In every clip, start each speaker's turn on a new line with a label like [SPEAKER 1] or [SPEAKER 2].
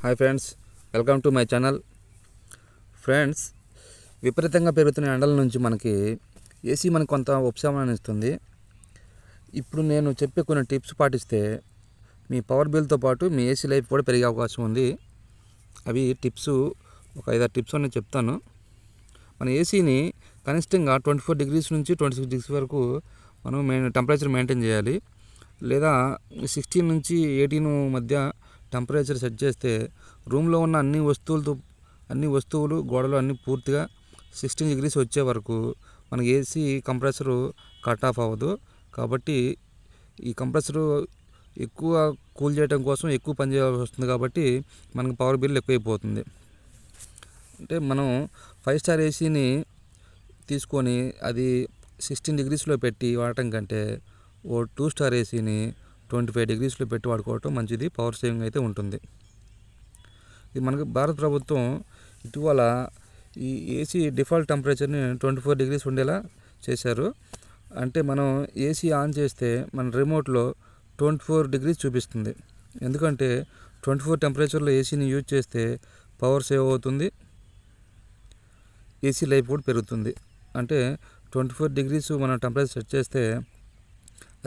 [SPEAKER 1] Hi friends, welcome to my channel. Friends, విపరీతంగా పెరుగుతున్న ఎండల నుంచి మనకి ఏసీ మనకు కొంత ఉపశమనాన్ని ఇస్తుంది. ఇప్పుడు నేను చెప్పే కొన్ని టిప్స్ పాటిస్తే మీ పవర్ బిల్తో పాటు మీ ఏసీ లైఫ్ కూడా పెరిగే అవకాశం ఉంది. అవి టిప్స్ ఒక 5-6 టిప్స్ నేను చెప్తాను. మన ఏసీని కనిష్టంగా 24 డిగ్రీస్ నుంచి 26 డిగ్రీస్ వరకు మనం టెంపరేచర్ మెయింటైన్ చేయాలి. లేదా 16 నుంచి 18 మధ్య టెంపరేచర్ సెట్ చేస్తే రూమ్లో ఉన్న అన్ని వస్తువులు గోడలు అన్నీ పూర్తిగా 16 డిగ్రీస్ వచ్చే వరకు మనకి ఏసీ కంప్రెసరు కట్ ఆఫ్ అవ్వదు. కాబట్టి ఈ కంప్రెసరు ఎక్కువ కూల్ చేయడం కోసం ఎక్కువ పని చేయాల్సి వస్తుంది. కాబట్టి మనకి పవర్ బిల్ ఎక్కువైపోతుంది. అంటే మనం 5 స్టార్ ఏసీని తీసుకొని అది 16 డిగ్రీస్లో పెట్టి వాడటం కంటే 2 స్టార్ ఏసీని 25 డిగ్రీస్లో పెట్టి వాడుకోవటం మంచిది. పవర్ సేవింగ్ అయితే ఉంటుంది. ఇది మనకి భారత ప్రభుత్వం ఇటీవల ఈ ఏసీ డిఫాల్ట్ టెంపరేచర్ని 24 డిగ్రీస్ ఉండేలా చేశారు. అంటే మనం ఏసీ ఆన్ చేస్తే మన రిమోట్లో 24 డిగ్రీస్ చూపిస్తుంది. ఎందుకంటే 24 టెంపరేచర్లో ఏసీని యూజ్ చేస్తే పవర్ సేవ్ అవుతుంది, ఏసీ లైఫ్ కూడా పెరుగుతుంది. అంటే 24 డిగ్రీస్ మనం టెంపరేచర్ సెట్ చేస్తే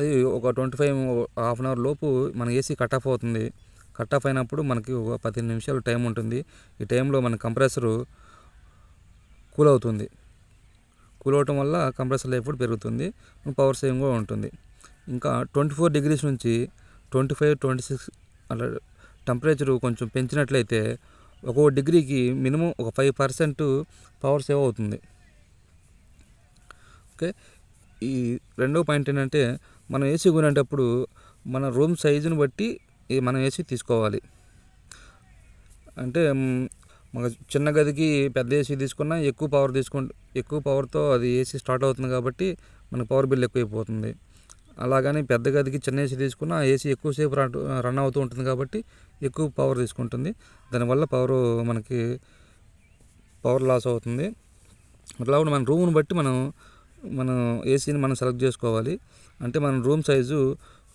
[SPEAKER 1] అది ఒక 25 హాఫ్ అన్ అవర్ లోపు మన ఏసీ కట్ ఆఫ్ అవుతుంది. కట్ ఆఫ్ అయినప్పుడు మనకి ఒక 15 నిమిషాలు టైం ఉంటుంది. ఈ టైంలో మన కంప్రెసరు కూల్ అవుతుంది. కూల్ అవటం వల్ల కంప్రెసర్ లైఫ్ కూడా పెరుగుతుంది, పవర్ సేవింగ్ కూడా ఉంటుంది. ఇంకా 24 డిగ్రీస్ నుంచి 25, 26 అలా టెంపరేచరు కొంచెం పెంచినట్లయితే ఒక్కో డిగ్రీకి మినిమం ఒక 5% పవర్ సేవ్ అవుతుంది. ఓకే. ఈ రెండో పాయింట్ ఏంటంటే మనం ఏసీ కొనేటప్పుడు మన రూమ్ సైజుని బట్టి మనం ఏసీ తీసుకోవాలి. అంటే మన చిన్న గదికి పెద్ద ఏసీ తీసుకున్నా ఎక్కువ పవర్తో అది ఏసీ స్టార్ట్ అవుతుంది. కాబట్టి మనకు పవర్ బిల్ ఎక్కువైపోతుంది. అలాగని పెద్ద గదికి చిన్న ఏసీ తీసుకున్నా ఏసీ ఎక్కువసేపు రన్ అవుతూ ఉంటుంది. కాబట్టి ఎక్కువ పవర్ తీసుకుంటుంది. దానివల్ల మనకి పవర్ లాస్ అవుతుంది. అట్లా కూడా మన రూమ్ని బట్టి మనం ఏసీని మనం సెలెక్ట్ చేసుకోవాలి. అంటే మన room size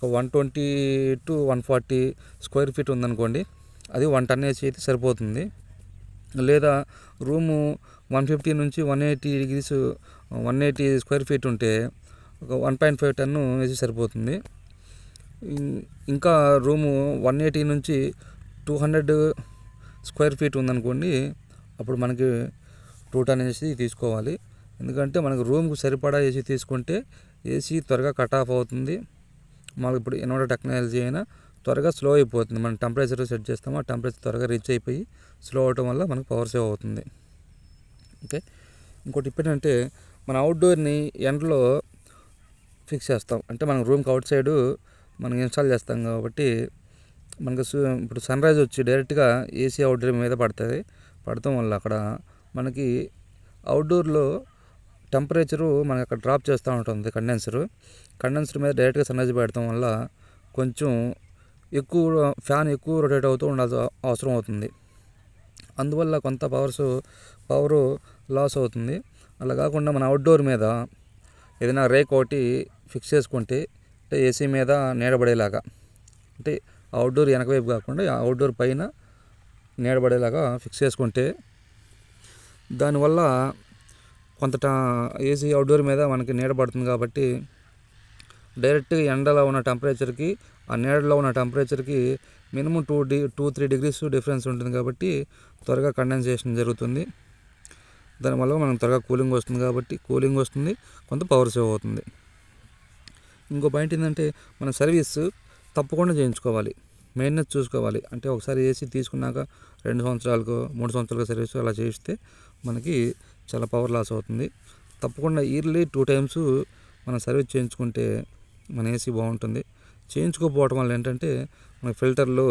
[SPEAKER 1] 120 to 140 square feet ఉందనుకోండి, అది 1 టన్ ఏసీ అయితే సరిపోతుంది. లేదా రూము 150 నుంచి 180 స్క్వేర్ ఫీట్ ఉంటే ఒక 1.5 టన్ ఏసీ సరిపోతుంది. ఇంకా రూము 180 నుంచి 200 స్క్వేర్ ఫీట్ ఉందనుకోండి, అప్పుడు మనకి 2 టన్ ఏసీ తీసుకోవాలి. ఎందుకంటే మనకు రూమ్కి సరిపడా ఏసీ తీసుకుంటే ఏసీ త్వరగా కట్ ఆఫ్ అవుతుంది. మనకు ఇప్పుడు ఇన్వర్టర్ టెక్నాలజీ అయినా త్వరగా స్లో అయిపోతుంది. మనం టెంపరేచర్ సెట్ చేస్తామో ఆ టెంపరేచర్ త్వరగా రీచ్ అయిపోయి స్లో అవటం వల్ల మనకు పవర్ సేవ్ అవుతుంది. ఓకే. ఇంకోటి ఏంటంటే మన అవుట్డోర్ని ఎండలో ఫిక్స్ చేస్తాం. అంటే మనం రూమ్కి అవుట్ సైడు మనం ఇన్స్టాల్ చేస్తాం. కాబట్టి మనకు ఇప్పుడు సన్ రైజ్ వచ్చి డైరెక్ట్గా ఏసీ అవుట్డోర్ మీద పడటం వల్ల అక్కడ మనకి అవుట్డోర్లో టెంపరేచరు మనకి అక్కడ డ్రాప్ చేస్తూ ఉంటుంది. కండెన్సర్ మీద డైరెక్ట్గా సన్ రైజ్ పెడతాం వల్ల కొంచెం ఫ్యాన్ ఎక్కువ రొటేట్ అవుతూ ఉండాల్సిన అవసరం అవుతుంది. అందువల్ల కొంత పవరు లాస్ అవుతుంది. అలా కాకుండా మన అవుట్డోర్ మీద ఏదైనా రేక్ ఒకటి ఫిక్స్ చేసుకుంటే, అంటే ఏసీ మీద నీడబడేలాగా, అంటే అవుట్డోర్ వెనక వైపు కాకుండా అవుట్డోర్ పైన నీడబడేలాగా ఫిక్స్ చేసుకుంటే దానివల్ల కొంత ఏసీ అవుట్డోర్ మీద మనకి నీడ పడుతుంది. కాబట్టి డైరెక్ట్గా ఎండలో ఉన్న టెంపరేచర్కి ఆ నీడలో ఉన్న టెంపరేచర్కి మినిమం 2-3 డిగ్రీస్ డిఫరెన్స్ ఉంటుంది. కాబట్టి త్వరగా కండెన్సేషన్ జరుగుతుంది. దానివల్ల మనకు త్వరగా కూలింగ్ వస్తుంది, కొంత పవర్ సేవ్ అవుతుంది. ఇంకో పాయింట్ ఏంటంటే మన సర్వీస్ తప్పకుండా చేయించుకోవాలి, మెయింటెనెన్స్ చూసుకోవాలి. అంటే ఒకసారి ఏసీ తీసుకున్నాక 2 సంవత్సరాలకు 3 సంవత్సరాలకు సర్వీస్ అలా చేయిస్తే మనకి చాలా పవర్ లాస్ అవుతుంది. తప్పకుండా ఇయర్లీ 2 times మనం సర్వీస్ చేయించుకుంటే మన ఏసీ బాగుంటుంది. చేయించుకోకపోవడం వల్ల ఏంటంటే మన ఫిల్టర్లు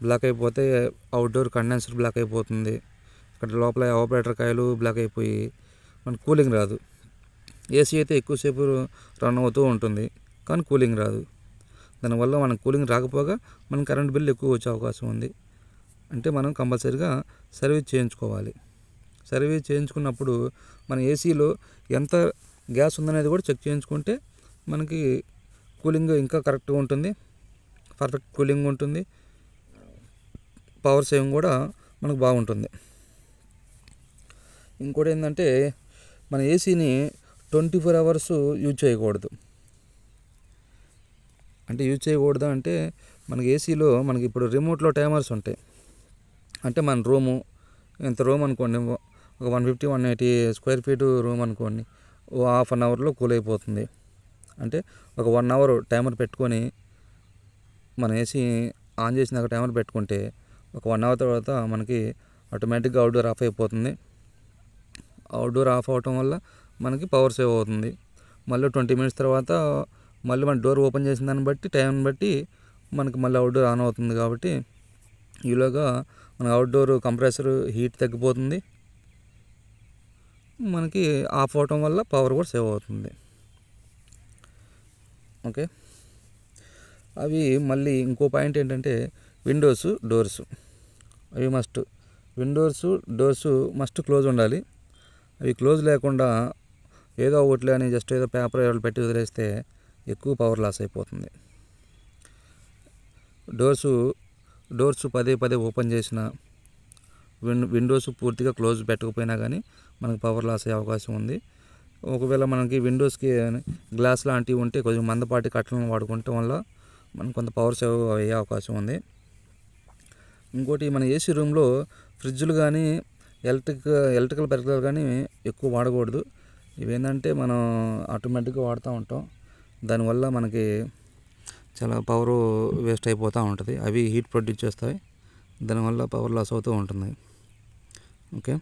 [SPEAKER 1] బ్లాక్ అయిపోతే అవుట్డోర్ కండెన్సర్ బ్లాక్ అయిపోతుంది. ఇక్కడ లోపల ఆపరేటర్ కాయలు బ్లాక్ అయిపోయి మనకు కూలింగ్ రాదు. ఏసీ అయితే ఎక్కువసేపు రన్ అవుతూ ఉంటుంది, కానీ కూలింగ్ రాదు. దానివల్ల మనకు కూలింగ్ రాకపోగా మన కరెంట్ బిల్ ఎక్కువ వచ్చే అవకాశం ఉంది. అంటే మనం కంపల్సరీగా సర్వీస్ చేయించుకోవాలి. సర్వీస్ చేయించుకున్నప్పుడు మన ఏసీలో ఎంత గ్యాస్ ఉందనేది కూడా చెక్ చేయించుకుంటే మనకి కూలింగ్ ఇంకా కరెక్ట్గా ఉంటుంది, పర్ఫెక్ట్ కూలింగ్ ఉంటుంది. పవర్ సేవింగ్ కూడా మనకు బాగుంటుంది. ఇంకోటి ఏంటంటే మన ఏసీని 24 అవర్స్ యూజ్ చేయకూడదు. అంటే యూజ్ చేయకూడదు అంటే మనకి ఏసీలో మనకి ఇప్పుడు రిమోట్లో టైమర్స్ ఉంటాయి. అంటే మన రూము ఎంత రూమ్ అనుకోండి, ఒక 150 180 స్క్వేర్ ఫీట్ రూమ్ అనుకోండి, ఓ హాఫ్ అన్ అవర్లో కూల్ అయిపోతుంది. అంటే ఒక 1 అవర్ టైమర్ పెట్టుకొని మన ఏసీ ఆన్ చేసినాక టైమర్ పెట్టుకుంటే ఒక 1 అవర్ తర్వాత మనకి ఆటోమేటిక్గా అవుట్డోర్ ఆఫ్ అయిపోతుంది. అవుట్డోర్ ఆఫ్ అవటం వల్ల మనకి పవర్ సేవ్ అవుతుంది. మళ్ళీ 20 మినిట్స్ తర్వాత మళ్ళీ మన డోర్ ఓపెన్ చేసిన దాన్ని బట్టి టైం బట్టి మనకి మళ్ళీ అవుట్డోర్ ఆన్ అవుతుంది. కాబట్టి ఈలోగా మన అవుట్డోర్ కంప్రెసర్ హీట్ తగ్గిపోతుంది, మనకి ఆఫ్ అవటం వల్ల పవర్ కూడా సేవ్ అవుతుంది. ఓకే, అవి మళ్ళీ ఇంకో పాయింట్ ఏంటంటే విండోస్ డోర్స్ అవి must. Windows doors must close ఉండాలి. అవి క్లోజ్ లేకుండా ఏదో ఒకటి అని జస్ట్ ఏదో పేపర్ పెట్టి వదిలేస్తే ఎక్కువ పవర్ లాస్ అయిపోతుంది. డోర్స్ పదే పదే ఓపెన్ చేసిన, విండోస్ పూర్తిగా క్లోజ్ పెట్టకపోయినా కానీ మనకు పవర్ లాస్ అయ్యే అవకాశం ఉంది. ఒకవేళ మనకి విండోస్కి గ్లాస్ లాంటివి ఉంటే కొంచెం మందపాటి కట్టలను వాడుకోవటం వల్ల మనకు కొంత పవర్ సేవ్ అయ్యే అవకాశం ఉంది. ఇంకోటి మన ఏసీ రూమ్లో ఫ్రిడ్జ్లు కానీ ఎలక్ట్రికల్ పరికరాలు కానీ ఎక్కువ వాడకూడదు. ఇవేంటంటే మనం ఆటోమేటిక్గా వాడుతూ ఉంటాం, దానివల్ల మనకి చాలా పవర్ వేస్ట్ అయిపోతూ ఉంటుంది. అవి హీట్ ప్రొడ్యూస్ చేస్తాయి, దానివల్ల పవర్ లాస్ అవుతూ ఉంటుంది. ఓకే.